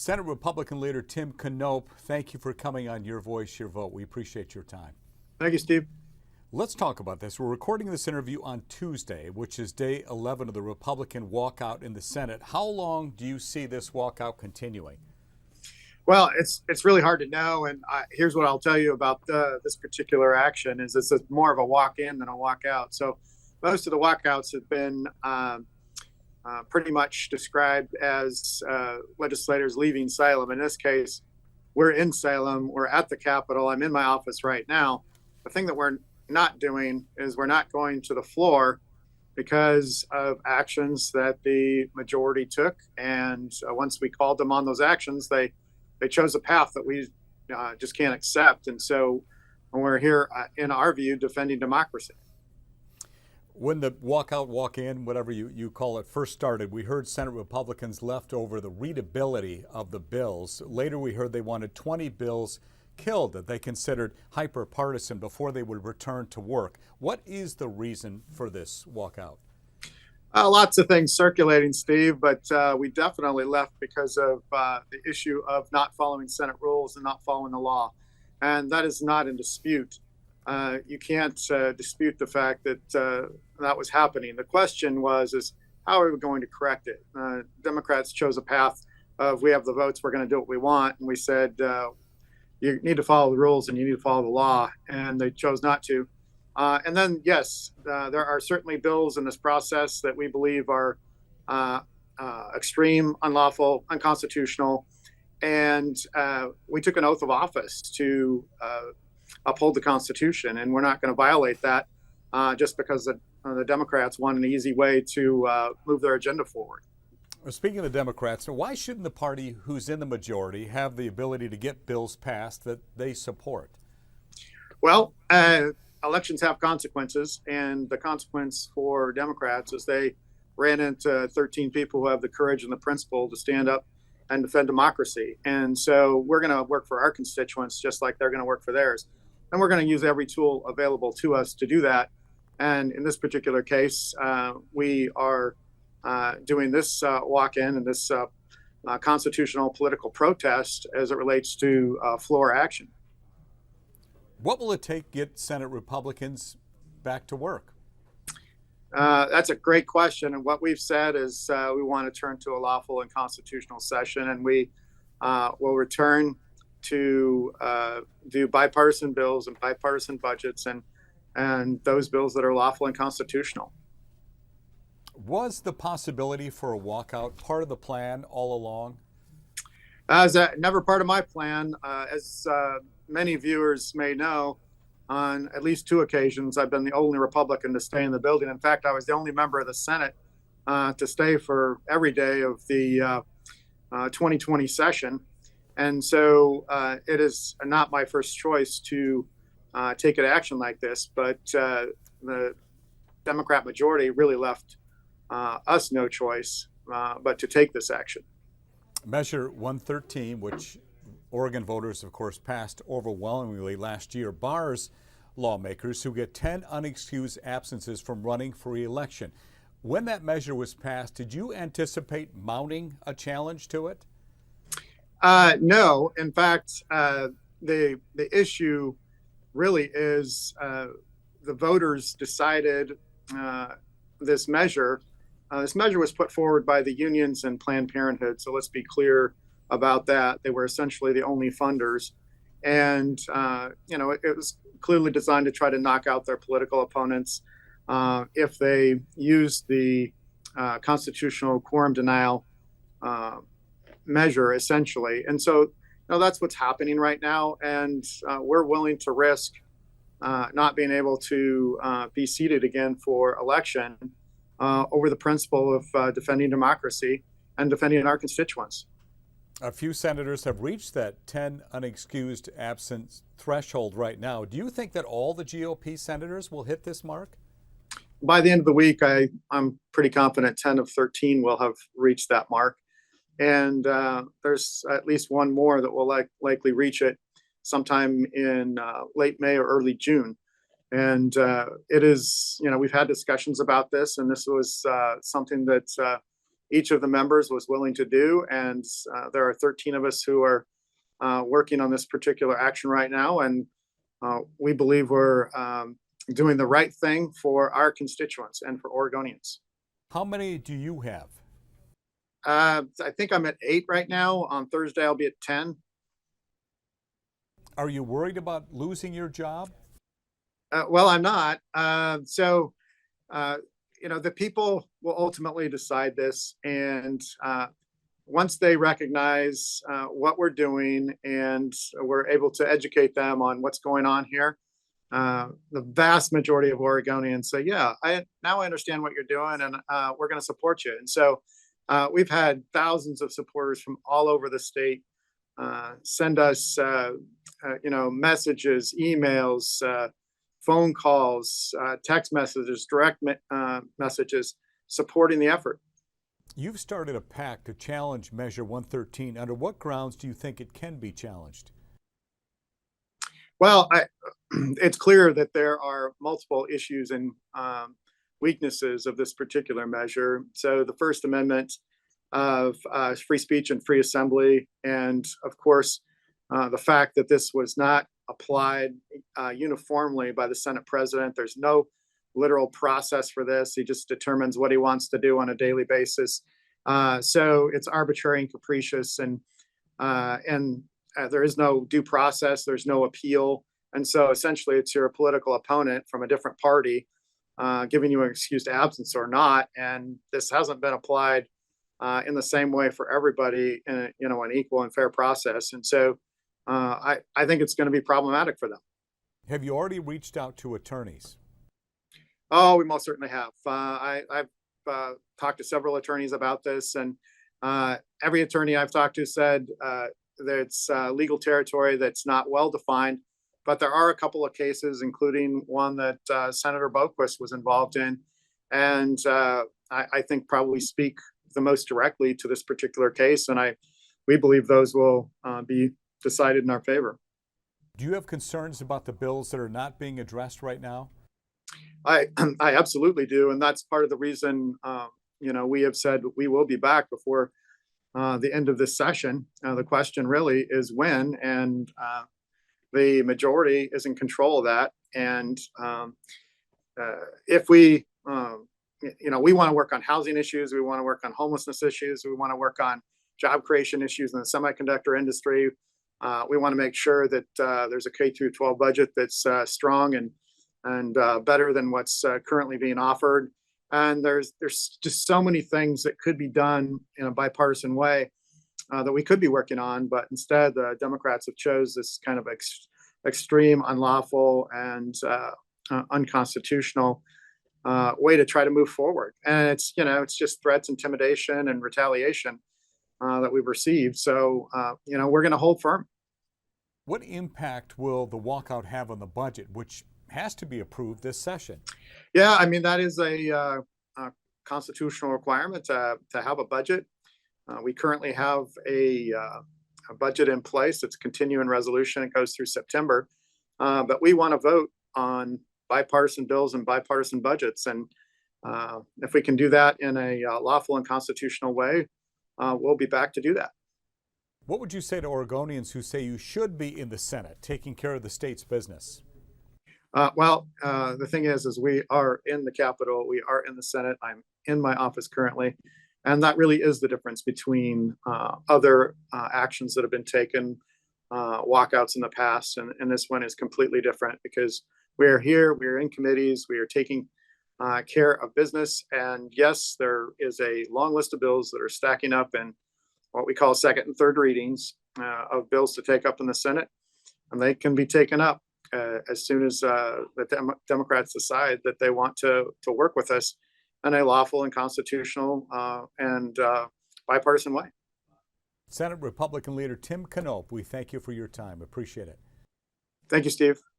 Senate Republican leader Tim Knopp, thank you for coming on Your Voice, Your Vote. We appreciate your time. Thank you, Steve. Let's talk about this. We're recording this interview on Tuesday, which is day 11 of the Republican walkout in the Senate. How long do you see this walkout continuing? Well, it's really hard to know, and here's what I'll tell you about this particular action: is it's more of a walk-in than a walkout. So, most of the walkouts have been pretty much described as legislators leaving Salem. In this case, we're in Salem. We're at the Capitol. I'm in my office right now. The thing that we're not doing is we're not going to the floor because of actions that the majority took. And once we called them on those actions, they chose a path that we just can't accept. And so we're here, in our view, defending democracy. When the walkout, walk-in, whatever you call it, first started, we heard Senate Republicans left over the readability of the bills. Later, we heard they wanted 20 bills killed that they considered hyper-partisan before they would return to work. What is the reason for this walkout? Lots of things circulating, Steve, but we definitely left because of the issue of not following Senate rules and not following the law. And that is not in dispute. You can't dispute the fact that that was happening. The question is how are we going to correct it? Democrats chose a path of we have the votes, we're going to do what we want. And we said, you need to follow the rules and you need to follow the law. And they chose not to. And then, yes, there are certainly bills in this process that we believe are extreme, unlawful, unconstitutional. And we took an oath of office to uphold the Constitution, and we're not going to violate that just because the Democrats want an easy way to move their agenda forward. Well, speaking of the Democrats, why shouldn't the party who's in the majority have the ability to get bills passed that they support? Well, elections have consequences, and the consequence for Democrats is they ran into 13 people who have the courage and the principle to stand up and defend democracy. And so we're going to work for our constituents just like they're going to work for theirs. And we're going to use every tool available to us to do that. And in this particular case, we are doing this walk-in and this constitutional political protest as it relates to floor action. What will it take to get Senate Republicans back to work? That's a great question. And what we've said is we want to turn to a lawful and constitutional session, and we will return to do bipartisan bills and bipartisan budgets and those bills that are lawful and constitutional. Was the possibility for a walkout part of the plan all along? Never part of my plan. As many viewers may know, on at least 2 occasions, I've been the only Republican to stay in the building. In fact, I was the only member of the Senate to stay for every day of the 2020 session. And so it is not my first choice to take an action like this, but the Democrat majority really left us no choice but to take this action. Measure 113, which Oregon voters, of course, passed overwhelmingly last year, bars lawmakers who get 10 unexcused absences from running for re-election. When that measure was passed, did you anticipate mounting a challenge to it? No. In fact, the issue really is the voters decided this measure. This measure was put forward by the unions and Planned Parenthood. So let's be clear about that. They were essentially the only funders. And, it was clearly designed to try to knock out their political opponents if they used the constitutional quorum denial measure, essentially. And so, that's what's happening right now. And we're willing to risk not being able to be seated again for election over the principle of defending democracy and defending our constituents. A few senators have reached that 10 unexcused absence threshold right now. Do you think that all the GOP senators will hit this mark? By the end of the week, I'm pretty confident 10 of 13 will have reached that mark. And there's at least one more that will likely reach it sometime in late May or early June. And it is, we've had discussions about this, and this was something that each of the members was willing to do. And there are 13 of us who are working on this particular action right now. And we believe we're doing the right thing for our constituents and for Oregonians. How many do you have? I think I'm at 8 right now. On Thursday, I'll be at 10. Are you worried about losing your job? Well, I'm not. The people will ultimately decide this. And once they recognize what we're doing and we're able to educate them on what's going on here, the vast majority of Oregonians say, yeah, I understand what you're doing, and we're going to support you. And so we've had thousands of supporters from all over the state send us, messages, emails, phone calls, text messages, direct messages supporting the effort. You've started a PAC to challenge Measure 113. Under what grounds do you think it can be challenged? Well, it's clear that there are multiple issues and weaknesses of this particular measure. So the First Amendment of free speech and free assembly, and of course, the fact that this was not applied uniformly by the Senate president. There's no literal process for this. He just determines what he wants to do on a daily basis. So it's arbitrary and capricious, and there is no due process. There's no appeal. And so essentially it's your political opponent from a different party giving you an excused absence or not. And this hasn't been applied in the same way for everybody in an equal and fair process. And so I think it's going to be problematic for them. Have you already reached out to attorneys? Oh, we most certainly have. I've talked to several attorneys about this, and every attorney I've talked to said that it's legal territory that's not well defined. But there are a couple of cases, including one that Senator Boquist was involved in, and I think probably speak the most directly to this particular case. And we believe those will be decided in our favor. Do you have concerns about the bills that are not being addressed right now? I absolutely do, and that's part of the reason we have said we will be back before the end of this session. The question really is when, and the majority is in control of that. And if we want to work on housing issues, we want to work on homelessness issues, we want to work on job creation issues in the semiconductor industry. We want to make sure that there's a K through 12 budget that's strong and better than what's currently being offered. And there's just so many things that could be done in a bipartisan way that we could be working on, but instead the Democrats have chose this kind of extreme, unlawful, and unconstitutional way to try to move forward. And it's just threats, intimidation, and retaliation that we've received. So we're going to hold firm. What impact will the walkout have on the budget, which has to be approved this session? Yeah, I mean, that is a constitutional requirement to have a budget. We currently have a budget in place. It's a continuing resolution. It goes through September. But we want to vote on bipartisan bills and bipartisan budgets. And if we can do that in a lawful and constitutional way, we'll be back to do that. What would you say to Oregonians who say you should be in the Senate taking care of the state's business? The thing is we are in the Capitol. We are in the Senate. I'm in my office currently. And that really is the difference between other actions that have been taken, walkouts in the past. And this one is completely different because we're here, we're in committees, we are taking care of business. And yes, there is a long list of bills that are stacking up in what we call second and third readings of bills to take up in the Senate. And they can be taken up as soon as the Democrats decide that they want to work with us in a lawful and constitutional and bipartisan way. Senate Republican leader Tim Knopp, we thank you for your time. Appreciate it. Thank you, Steve.